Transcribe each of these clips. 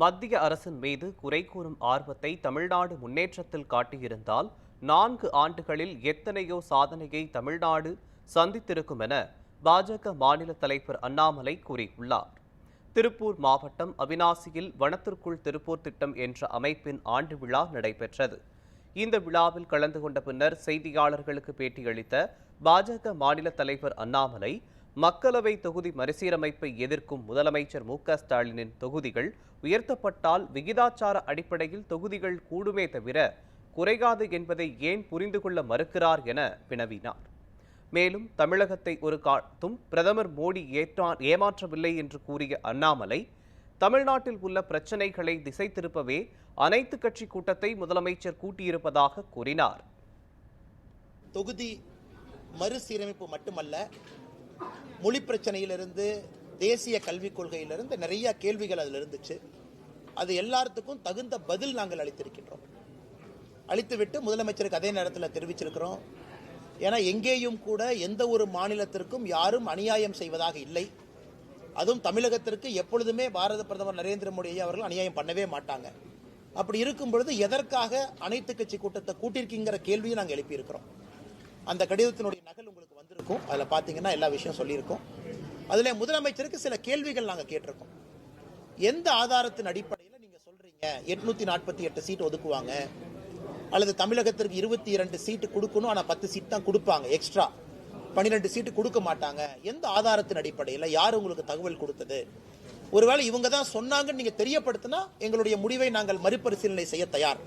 மத்திய அரசின் மீது குறை கூறும் ஆர்வத்தை தமிழ்நாடு முன்னேற்றத்தில் காட்டியிருந்தால் 4 ஆண்டுகளில் எத்தனையோ சாதனையை தமிழ்நாடு சந்தித்திருக்கும் என பாஜக மாநில தலைவர் அண்ணாமலை கூறியுள்ளார். திருப்பூர் மாவட்டம் அவிநாசியில் வனத்திற்குள் திருப்பூர் திட்டம் என்ற அமைப்பின் ஆண்டு விழா நடைபெற்றது. இந்த விழாவில் கலந்து கொண்ட பின்னர் செய்தியாளர்களுக்கு பேட்டியளித்த பாஜக மாநில தலைவர் அண்ணாமலை, மக்களவை தொகுதி மறுசீரமைப்பை எதிர்க்கும் முதலமைச்சர் மு.க.ஸ்டாலினின் தொகுதிகள் உயர்த்தப்பட்டால் விகிதாச்சார அடிப்படையில் தொகுதிகள் கூடுமே தவிர குறையாது என்பதை ஏன் புரிந்து கொள்ள மறுக்கிறார் என வினவினார். மேலும் தமிழகத்தை ஒரு காலத்தும் பிரதமர் மோடி ஏமாற்றவில்லை என்று கூறிய அண்ணாமலை, தமிழ்நாட்டில் உள்ள பிரச்சினைகளை திசை திருப்பவே அனைத்து கட்சி கூட்டத்தை முதலமைச்சர் கூட்டியிருப்பதாக கூறினார். தொகுதி மறுசீரமைப்பு மட்டுமல்ல, மொழி பிரச்சனையிலிருந்து தேசிய கல்விக் கொள்கையிலிருந்து நிறைய கேள்விகள் அதில் இருந்துச்சு. அது எல்லாத்துக்கும் தகுந்த பதில் நாங்கள் அளித்திருக்கின்றோம். அளித்துவிட்டு முதலமைச்சருக்கு அதே நேரத்தில் தெரிவிச்சிருக்கிறோம். ஏன்னா எங்கேயும் கூட எந்த ஒரு மாநிலத்திற்கும் யாரும் அநியாயம் செய்வதாக இல்லை. அதுவும் தமிழகத்திற்கு எப்பொழுதுமே பாரத பிரதமர் நரேந்திர மோடி அவர்கள் அநியாயம் பண்ணவே மாட்டாங்க. அப்படி இருக்கும் பொழுது எதற்காக அனைத்து கட்சி கூட்டத்தை கூட்டியிருக்கிற கேள்வியை நாங்கள் எழுப்பியிருக்கிறோம். அந்த கடிதத்தினுடைய நகல் உங்களுக்கு வந்திருக்கும். அதில் பார்த்தீங்கன்னா எல்லா விஷயம் சொல்லியிருக்கோம். அதில் முதலமைச்சருக்கு சில கேள்விகள் நாங்கள் கேட்டிருக்கோம். எந்த ஆதாரத்தின் அடிப்படையில் நீங்கள் சொல்றீங்க 848 சீட் ஒதுக்குவாங்க, அல்லது தமிழகத்திற்கு 22 சீட்டு கொடுக்கணும், ஆனால் 10 சீட் தான் கொடுப்பாங்க, எக்ஸ்ட்ரா 12 சீட்டு கொடுக்க மாட்டாங்க, எந்த ஆதாரத்தின் அடிப்படையில், யார் உங்களுக்கு தகவல் கொடுத்தது? ஒருவேளை இவங்க தான் சொன்னாங்கன்னு நீங்க தெரியப்படுத்தினா எங்களுடைய முடிவை நாங்கள் மறுபரிசீலனை செய்ய தயார்.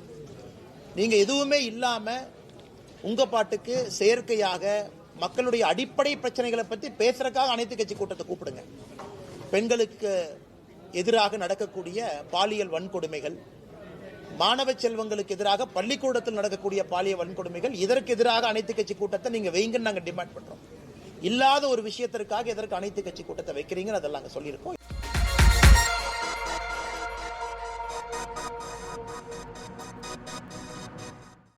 நீங்க எதுவுமே இல்லாம உங்க பாட்டுக்கு செயற்கையாக மக்களுடைய அடிப்படை பிரச்சனைகளை பற்றி பேசுறதுக்காக அனைத்து கட்சி கூட்டத்தை கூப்பிடுங்க. பெண்களுக்கு எதிராக நடக்கக்கூடிய பாலியல் வன்கொடுமைகள், மாணவ செல்வங்களுக்கு எதிராக பள்ளிக்கூடத்தில் நடக்கக்கூடிய பாலியல் வன்கொடுமைகள், இதற்கு எதிராக அனைத்து கட்சி கூட்டத்தை நீங்க வைங்கன்னு நாங்கள் டிமாண்ட் பண்றோம். இல்லாத ஒரு விஷயத்திற்காக எதற்கு அனைத்து கட்சி கூட்டத்தை வைக்கிறீங்கன்னு அதெல்லாம் சொல்லியிருக்கோம்.